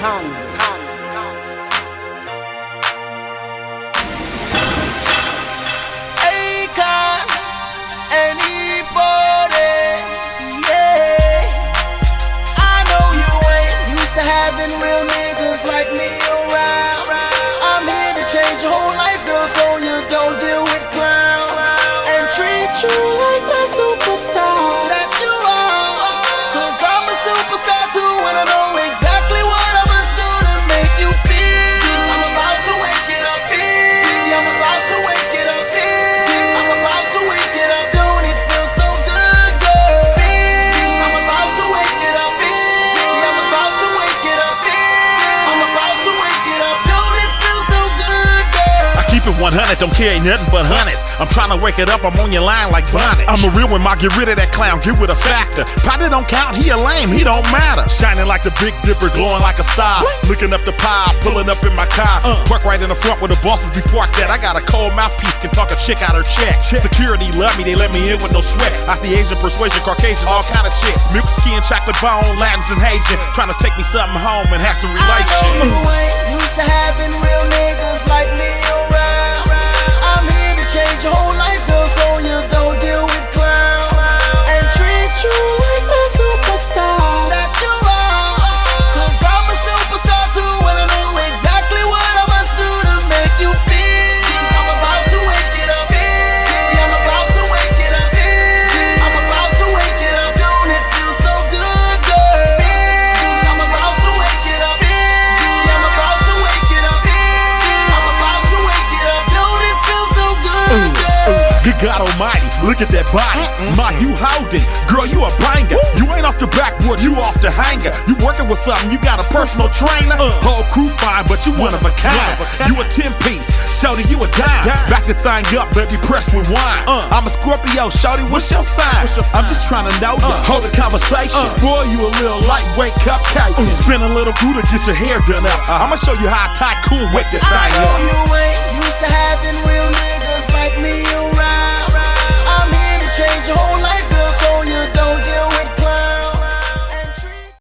Akon and E40, yeah. I know you ain't used to having real niggas like me around. I'm here to change your whole life, girl, so you don't deal with clowns and treat you like the superstar that you are. 'Cause I'm a superstar too, and I know exactly what I must do to make you feel. I'm about to wake it up, feel. See, I'm about to wake it up, feel. I'm about to wake it up, don't it feel so good, girl? Feel. I'm about to wake it up, feel. See, I'm about to wake it up, feel. I'm about to wake it up, don't it feel so good, girl? I keep it 100, don't carry nothing but hundreds. I'm trying to wake it up, I'm on your line like Bonnet. I'm a real one, ma, get rid of that clown, get with a factor. Potty don't count, he a lame, he don't matter. Shining like the Big Dipper, glowing like a star. Looking up the pile, pulling up in my car. Park right in the front where the bosses be parked at. I got a cold mouthpiece, can talk a chick out her check. Security love me, they let me in with no sweat. I see Asian persuasion, Caucasian, all kind of chicks. Milk skin, chocolate bone, Latins and Haitian. Trying to take me something home and have some I know relations. you ain't used to having real niggas like me around. I'm here to change your whole life, girl, so you don't deal with clowns and treat you like the superstar that you are. 'Cause I'm a superstar too, and I know exactly what I must do to make you feel. I'm about to wake it up, feel. See, I'm about to wake it up, feel. I'm about to wake it up, don't it feel so good, girl? Feel. I'm about to wake it up, feel. See, I'm about to wake it up, feel. I'm about to wake it up, don't it feel so good, girl? Good God Almighty, look at that body. Ma, you holding. Girl, you a banger. You ain't off the backboard, you off the hanger. You working with something, you got a personal trainer. Whole crew fine, but you one of a kind. You a 10-piece, shawty, you a dime. Back the thing up, baby, press rewind. I'm a Scorpio, shawty, what's your sign? I'm just trying to know ya. Hold a conversation. Spoil you a little lightweight cupcake. Spin a little glue to get your hair done up. I'ma show you how a tycoon wake that I thing know up. you ain't used